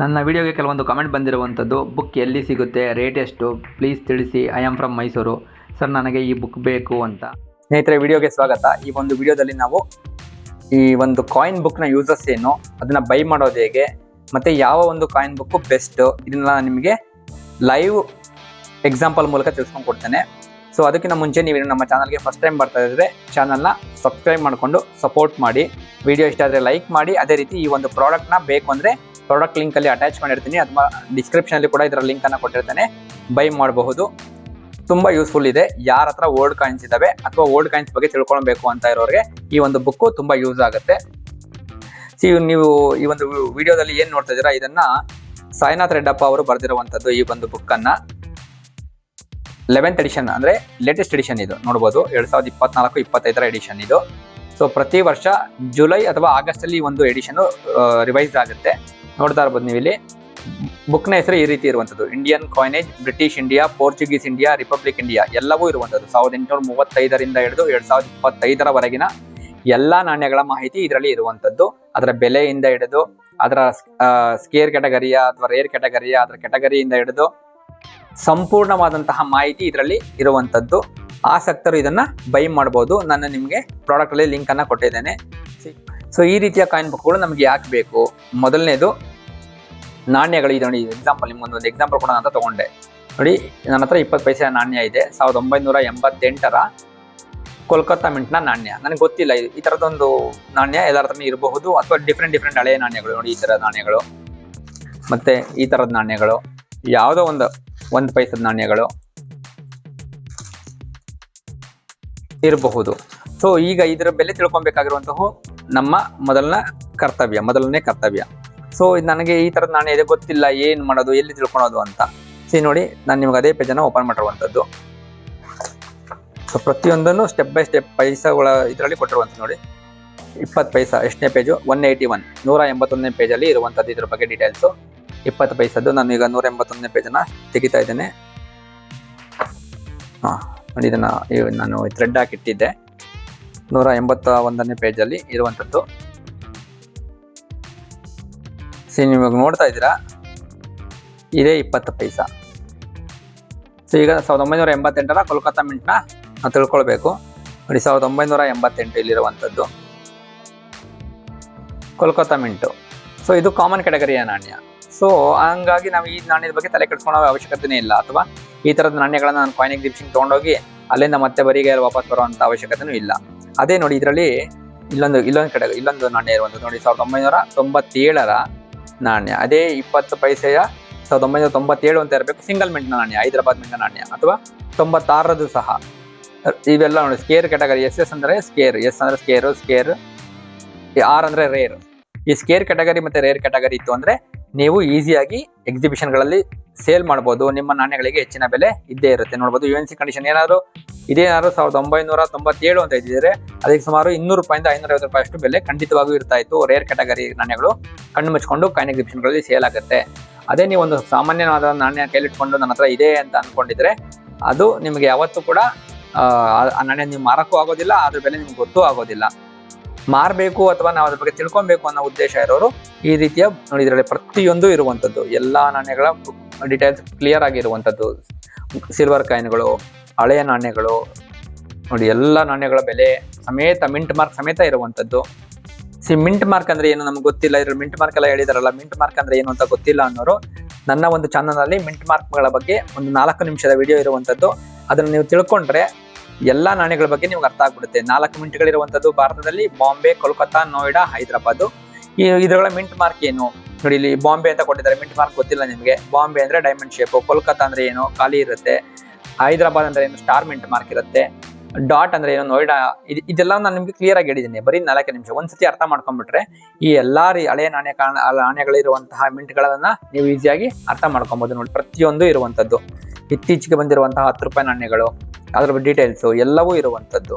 ನನ್ನ ವಿಡಿಯೋಗೆ ಕೆಲವೊಂದು ಕಮೆಂಟ್ ಬಂದಿರುವಂಥದ್ದು, ಬುಕ್ ಎಲ್ಲಿ ಸಿಗುತ್ತೆ, ರೇಟ್ ಎಷ್ಟು, ಪ್ಲೀಸ್ ತಿಳಿಸಿ, I am from Mysuru sir, ನನಗೆ ಈ ಬುಕ್ ಬೇಕು ಅಂತ. ಸ್ನೇಹಿತರೆ, ವಿಡಿಯೋಗೆ ಸ್ವಾಗತ. ಈ ಒಂದು ವಿಡಿಯೋದಲ್ಲಿ ನಾವು ಈ ಒಂದು ಕಾಯಿನ್ ಬುಕ್ನ ಯೂಸಸ್ ಏನು, ಅದನ್ನು ಬೈ ಮಾಡೋದು ಹೇಗೆ, ಮತ್ತು ಯಾವ ಒಂದು ಕಾಯಿನ್ ಬುಕ್ಕು ಬೆಸ್ಟ್, ಇದನ್ನ ನಿಮಗೆ ಲೈವ್ ಎಕ್ಸಾಂಪಲ್ ಮೂಲಕ ತಿಳಿಸ್ಕೊಂಡು ಕೊಡ್ತೇನೆ. ಸೊ ಅದಕ್ಕಿಂತ ಮುಂಚೆ ನೀವು ನಮ್ಮ ಚಾನಲ್ಗೆ ಫಸ್ಟ್ ಟೈಮ್ ಬರ್ತಾ ಇದ್ದರೆ ಚಾನಲ್ನ ಸಬ್ಸ್ಕ್ರೈಬ್ ಮಾಡಿಕೊಂಡು ಸಪೋರ್ಟ್ ಮಾಡಿ. ವಿಡಿಯೋ ಇಷ್ಟ ಆದರೆ ಲೈಕ್ ಮಾಡಿ. ಅದೇ ರೀತಿ ಈ ಒಂದು ಪ್ರಾಡಕ್ಟ್ನ ಬೇಕು ಅಂದರೆ ಪ್ರಾಡಕ್ಟ್ ಲಿಂಕಲ್ಲಿ ಅಟ್ಯಾಚ್ ಮಾಡಿರ್ತೀನಿ, ಅಥವಾ ಡಿಸ್ಕ್ರಿಪ್ಷನಲ್ಲಿ ಕೂಡ ಇದರ ಲಿಂಕನ್ನು ಕೊಟ್ಟಿರ್ತೇನೆ, ಬೈ ಮಾಡಬಹುದು. ತುಂಬ ಯೂಸ್ಫುಲ್ ಇದೆ. ಯಾರ ಹತ್ರ ಓಲ್ಡ್ ಕಾಯಿನ್ಸ್ ಇದ್ದಾವೆ ಅಥವಾ ಓಲ್ಡ್ ಕಾಯಿನ್ಸ್ ಬಗ್ಗೆ ತಿಳ್ಕೊಳ್ಬೇಕು ಅಂತ ಇರೋರಿಗೆ ಈ ಒಂದು ಬುಕ್ಕು ತುಂಬ ಯೂಸ್ ಆಗುತ್ತೆ. ನೀವು ಈ ಒಂದು ವಿಡಿಯೋದಲ್ಲಿ ಏನು ನೋಡ್ತಾ ಇದ್ದೀರಾ, ಇದನ್ನ ಸಾಯಿನಾಥ್ ರೆಡ್ಡಪ್ಪ ಅವರು ಬರೆದಿರುವಂಥದ್ದು. ಈ ಒಂದು ಬುಕ್ಕನ್ನು 11th ಎಡಿಷನ್ ಅಂದರೆ ಲೇಟೆಸ್ಟ್ ಎಡಿಷನ್ ಇದು ನೋಡ್ಬೋದು. 2024-25 ಎಡಿಷನ್ ಇದು. ಸೊ ಪ್ರತಿ ವರ್ಷ ಜುಲೈ ಅಥವಾ ಆಗಸ್ಟಲ್ಲಿ ಈ ಒಂದು ಎಡಿಷನ್ ರಿವೈಸ್ ಆಗುತ್ತೆ. ನೋಡ್ತಾ ಇರ್ಬೋದು ನೀವು ಇಲ್ಲಿ. ಬುಕ್ನ ಹೆಸರು ಈ ರೀತಿ ಇರುವಂಥದ್ದು: Indian coinage, British India, Portuguese India, republic India ಎಲ್ಲವೂ ಇರುವಂಥದ್ದು. 1835ರಿಂದ ಹಿಡಿದು 2025 ಎಲ್ಲ ನಾಣ್ಯಗಳ ಮಾಹಿತಿ ಇದರಲ್ಲಿ ಇರುವಂಥದ್ದು. ಅದರ ಬೆಲೆಯಿಂದ ಹಿಡಿದು, ಅದರ ಸ್ಕೇರ್ ಕ್ಯಾಟಗರಿಯ ಅಥವಾ ರೇರ್ ಕ್ಯಾಟಗರಿಯ, ಅದರ ಕ್ಯಾಟಗರಿಯಿಂದ ಹಿಡಿದು ಸಂಪೂರ್ಣವಾದಂತಹ ಮಾಹಿತಿ ಇದರಲ್ಲಿ ಇರುವಂಥದ್ದು. ಆಸಕ್ತರು ಇದನ್ನ ಬೈ ಮಾಡಬಹುದು. ನಾನು ನಿಮಗೆ ಪ್ರಾಡಕ್ಟ್ ಅಲ್ಲಿ ಲಿಂಕ್ ಅನ್ನ ಕೊಟ್ಟಿದ್ದೇನೆ. ಸೊ ಈ ರೀತಿಯ ಕಾಯಿನ್ ಬುಕ್ಗಳು ನಮಗೆ ಯಾಕೆ ಬೇಕು? ಮೊದಲನೇದು ನಾಣ್ಯಗಳು. ಇದು ನೋಡಿ, ಎಕ್ಸಾಂಪಲ್ ನಿಮ್ಮೊಂದು ಎಕ್ಸಾಂಪಲ್ ಕೊಡೋಣ ಅಂತ ತಗೊಂಡೆ. ನೋಡಿ, ನನ್ನ ಹತ್ರ 20 ಪೈಸೆಯ ನಾಣ್ಯ ಇದೆ. 1988 ಕೋಲ್ಕತ್ತಾ ಮಿಂಟ್ನ ನಾಣ್ಯ. ನನಗೆ ಗೊತ್ತಿಲ್ಲ ಈ ಥರದೊಂದು ನಾಣ್ಯ ಎಲ್ಲರ ಹತ್ರ ಇರಬಹುದು, ಅಥವಾ ಡಿಫ್ರೆಂಟ್ ಹಳೆಯ ನಾಣ್ಯಗಳು. ನೋಡಿ, ಈ ಥರದ ನಾಣ್ಯಗಳು, ಮತ್ತೆ ಈ ಥರದ ನಾಣ್ಯಗಳು, ಯಾವುದೋ ಒಂದು ಪೈಸದ ನಾಣ್ಯಗಳು ಇರಬಹುದು. ಸೊ ಈಗ ಇದರ ಬೆಲೆ ತಿಳ್ಕೊಬೇಕಾಗಿರುವಂತಹ ನಮ್ಮ ಮೊದಲನೇ ಕರ್ತವ್ಯ. ಸೊ ನನಗೆ ಈ ಥರದ ನಾಣ್ಯ ಇದೆ, ಗೊತ್ತಿಲ್ಲ, ಏನು ಮಾಡೋದು, ಎಲ್ಲಿ ತಿಳ್ಕೊಳೋದು ಅಂತ. ನೋಡಿ, ನಾನು ನಿಮ್ಗೆ ಅದೇ ಪೇಜನ್ನು ಓಪನ್ ಮಾಡಿರುವಂಥದ್ದು. ಸೊ ಪ್ರತಿಯೊಂದನ್ನು ಸ್ಟೆಪ್ ಬೈ ಸ್ಟೆಪ್ ಪೈಸಗಳ ಇದರಲ್ಲಿ ಕೊಟ್ಟಿರುವಂಥದ್ದು. ನೋಡಿ, 20 ಪೈಸಾ ಎಷ್ಟನೇ ಪೇಜು? 181, 181ನೇ ಪೇಜಲ್ಲಿ ಇರುವಂಥದ್ದು ಇದ್ರ ಬಗ್ಗೆ ಡೀಟೇಲ್ಸು. 20 ಪೈಸದ್ದು. ನಾನು ಈಗ 181ನೇ ಪೇಜನ್ನು ತೆಗಿತಾ ಇದ್ದೇನೆ. ನೋಡಿ, ಇದನ್ನು ನಾನು ಥ್ರೆಡ್ ಹಾಕಿಟ್ಟಿದ್ದೆ. 181ನೇ ಪೇಜಲ್ಲಿ ಇರುವಂಥದ್ದು. ನಿಮಗೆ ನೋಡ್ತಾ ಇದ್ದೀರಾ, ಇದೇ 20 ಪೈಸಾ. ಸೊ ಈಗ 1988 ಕೋಲ್ಕತ್ತಾ ಮಿಂಟ್ನ ನಾವು ತಿಳ್ಕೊಳ್ಬೇಕು. ನೋಡಿ, 1988 ಇಲ್ಲಿರುವಂಥದ್ದು ಕೋಲ್ಕತ್ತಾ ಮಿಂಟು. ಸೊ ಇದು ಕಾಮನ್ ಕ್ಯಾಟಗರಿಯ ನಾಣ್ಯ. ಸೊ ಹಂಗಾಗಿ ನಾವು ಈ ನಾಣ್ಯದ ಬಗ್ಗೆ ತಲೆ ಕೆಡಿಸ್ಕೊಳ್ಳೋ ಅವಶ್ಯಕತೆನೇ ಇಲ್ಲ, ಅಥವಾ ಈ ಥರದ ನಾಣ್ಯಗಳನ್ನ ನಾನು ಕಾಯಿನ್ ಎಕ್ಸಿಬಿಷನ್ ತೊಗೊಂಡೋಗಿ ಅಲ್ಲಿಂದ ಮತ್ತೆ ಬರೀಗೆ ವಾಪಸ್ ಬರುವಂಥ ಅವಶ್ಯಕತೆನೂ ಇಲ್ಲ. ಅದೇ ನೋಡಿ, ಇದರಲ್ಲಿ ಇಲ್ಲೊಂದು ನಾಣ್ಯ ಇರುವಂಥದ್ದು. ನೋಡಿ, 1997 ನಾಣ್ಯ. ಅದೇ 20 ಪೈಸೆಯ 1997 ಅಂತ ಇರಬೇಕು. ಸಿಂಗಲ್ ಮಿಂಟ್ನ ನಾಣ್ಯ, ಹೈದರಾಬಾದ್ ಮಿಂಟ್ನ ನಾಣ್ಯ, ಅಥವಾ 96 ಸಹ. ಇವೆಲ್ಲ ನೋಡಿ, ಸ್ಕೇರ್ ಕ್ಯಾಟಗರಿ. SS ಅಂದರೆ ಸ್ಕೇರ್, S ಅಂದರೆ ಸ್ಕೇರ್, R ಅಂದರೆ ರೇರ್. ಈ ಸ್ಕೇರ್ ಕ್ಯಾಟಗರಿ ಮತ್ತೆ ರೇರ್ ಕ್ಯಾಟಗರಿ ಇತ್ತು ಅಂದ್ರೆ ನೀವು ಈಸಿಯಾಗಿ ಎಕ್ಸಿಬಿಷನ್ಗಳಲ್ಲಿ ಸೇಲ್ ಮಾಡ್ಬೋದು. ನಿಮ್ಮ ನಾಣ್ಯಗಳಿಗೆ ಹೆಚ್ಚಿನ ಬೆಲೆ ಇದ್ದೇ ಇರುತ್ತೆ. ನೋಡ್ಬೋದು, UNC ಕಂಡೀಷನ್ ಏನಾದ್ರು 1997 ಅಂತ ಇದ್ದಿದ್ರೆ ಅದಕ್ಕೆ ಸುಮಾರು 200 ರೂಪಾಯಿಂದ 550 ರೂಪಾಯಿ ಅಷ್ಟು ಬೆಲೆ ಖಂಡಿತವಾಗಿಯೂ ಇರ್ತಾ ಇತ್ತು. ರೇರ್ ಕ್ಯಾಟಗರಿ ನಾಣ್ಯಗಳು ಕಣ್ಣು ಮುಚ್ಕೊಂಡು ಕಾಯಿನ್ ಎಕ್ಸಿಬಿಷನ್ಗಳಲ್ಲಿ ಸೇಲ್ ಆಗುತ್ತೆ. ಅದೇ ನೀವು ಒಂದು ಸಾಮಾನ್ಯವಾದ ನಾಣ್ಯ ಕೈಲಿಟ್ಕೊಂಡು ನನ್ನ ಹತ್ರ ಇದೆ ಅಂತ ಅನ್ಕೊಂಡಿದ್ರೆ ಅದು ನಿಮಗೆ ಯಾವತ್ತೂ ಕೂಡ ಆ ನಾಣ್ಯ ನೀವು ಮಾರಕ್ಕೂ ಆಗೋದಿಲ್ಲ, ಅದ್ರ ಬೆಲೆ ನಿಮ್ಗೆ ಗೊತ್ತೂ ಆಗೋದಿಲ್ಲ. ಮಾರಬೇಕು ಅಥವಾ ನಾವು ಅದ್ರ ಬಗ್ಗೆ ತಿಳ್ಕೊಬೇಕು ಅನ್ನೋ ಉದ್ದೇಶ ಇರೋರು ಈ ರೀತಿಯ ನೋಡಿ, ಇದರಲ್ಲಿ ಪ್ರತಿಯೊಂದು ಇರುವಂಥದ್ದು, ಎಲ್ಲ ನಾಣ್ಯಗಳ ಡೀಟೇಲ್ಸ್ ಕ್ಲಿಯರ್ ಆಗಿರುವಂಥದ್ದು. ಸಿಲ್ವರ್ ಕಾಯಿನ್ಗಳು, ಹಳೆಯ ನಾಣ್ಯಗಳು ನೋಡಿ, ಎಲ್ಲ ನಾಣ್ಯಗಳ ಬೆಲೆ ಸಮೇತ, ಮಿಂಟ್ ಮಾರ್ಕ್ ಸಮೇತ ಇರುವಂಥದ್ದು. ಮಿಂಟ್ ಮಾರ್ಕ್ ಅಂದ್ರೆ ಏನು ನಮ್ಗೆ ಗೊತ್ತಿಲ್ಲ, ಇದ್ರಲ್ಲಿ ಮಿಂಟ್ ಮಾರ್ಕ್ ಎಲ್ಲ ಹೇಳಿದಾರಲ್ಲ, ಮಿಂಟ್ ಮಾರ್ಕ್ ಅಂದ್ರೆ ಏನು ಅಂತ ಗೊತ್ತಿಲ್ಲ ಅನ್ನೋರು ನನ್ನ ಒಂದು ಚಾನಲ್ನಲ್ಲಿ ಮಿಂಟ್ ಮಾರ್ಕ್ಗಳ ಬಗ್ಗೆ ಒಂದು 4 ನಿಮಿಷದ ವಿಡಿಯೋ ಇರುವಂಥದ್ದು. ಅದನ್ನು ನೀವು ತಿಳ್ಕೊಂಡ್ರೆ ಎಲ್ಲ ನಾಣ್ಯಗಳ ಬಗ್ಗೆ ನಿಮ್ಗೆ ಅರ್ಥ ಆಗ್ಬಿಡುತ್ತೆ. 4 ಮಿಂಟ್ಗಳಿರುವಂಥದ್ದು ಭಾರತದಲ್ಲಿ: ಬಾಂಬೆ, ಕೋಲ್ಕತ್ತಾ, ನೋಯ್ಡಾ, ಹೈದರಾಬಾದ್. ಇದರ ಮಿಂಟ್ ಮಾರ್ಕ್ ಏನು ನೋಡಿ, ಇಲ್ಲಿ ಬಾಂಬೆ ಅಂತ ಕೊಟ್ಟಿದ್ದಾರೆ. ಮಿಂಟ್ ಮಾರ್ಕ್ ಗೊತ್ತಿಲ್ಲ ನಿಮಗೆ. ಬಾಂಬೆ ಅಂದ್ರೆ ಡೈಮಂಡ್ ಶೇಪ್, ಕೋಲ್ಕತ್ತಾ ಅಂದ್ರೆ ಏನು, ಖಾಲಿ ಇರುತ್ತೆ. ಹೈದರಾಬಾದ್ ಅಂದ್ರೆ ಏನು, ಸ್ಟಾರ್ ಮಿಂಟ್ ಮಾರ್ಕ್ ಇರುತ್ತೆ. ಡಾಟ್ ಅಂದ್ರೆ ಏನು, ನೋಯ್ಡಾ. ಇದೆಲ್ಲ ನಾನು ನಿಮ್ಗೆ ಕ್ಲಿಯರ್ ಆಗಿ ಹೇಳಿದ್ದೀನಿ, ಬರೀ 4 ನಿಮಿಷ. ಒಂದ್ಸತಿ ಅರ್ಥ ಮಾಡ್ಕೊಂಡ್ಬಿಟ್ರೆ ಈ ಎಲ್ಲಾ ಹಳೆಯ ನಾಣ್ಯಗಳಿರುವಂತಹ ಮಿಂಟ್ಗಳನ್ನ ನೀವು ಈಸಿಯಾಗಿ ಅರ್ಥ ಮಾಡ್ಕೊಬಹುದು. ನೋಡಿ, ಪ್ರತಿಯೊಂದು ಇರುವಂತದ್ದು. ಇತ್ತೀಚೆಗೆ ಬಂದಿರುವಂತಹ 10 ರೂಪಾಯಿ ನಾಣ್ಯಗಳು, ಅದರ ಡೀಟೇಲ್ಸ್ ಎಲ್ಲವೂ ಇರುವಂತದ್ದು.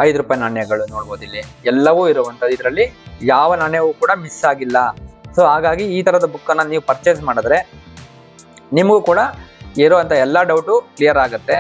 5 ರೂಪಾಯಿ ನಾಣ್ಯಗಳು ನೋಡ್ಬೋದು, ಇಲ್ಲಿ ಎಲ್ಲವೂ ಇರುವಂತದ್ದು. ಇದರಲ್ಲಿ ಯಾವ ನಾಣ್ಯವೂ ಕೂಡ ಮಿಸ್ ಆಗಿಲ್ಲ. ಸೊ ಹಾಗಾಗಿ ಈ ತರದ ಬುಕ್ ಅನ್ನ ನೀವು ಪರ್ಚೇಸ್ ಮಾಡಿದ್ರೆ ನಿಮಗೂ ಕೂಡ ಇರುವಂತ ಎಲ್ಲಾ ಡೌಟು ಕ್ಲಿಯರ್ ಆಗುತ್ತೆ.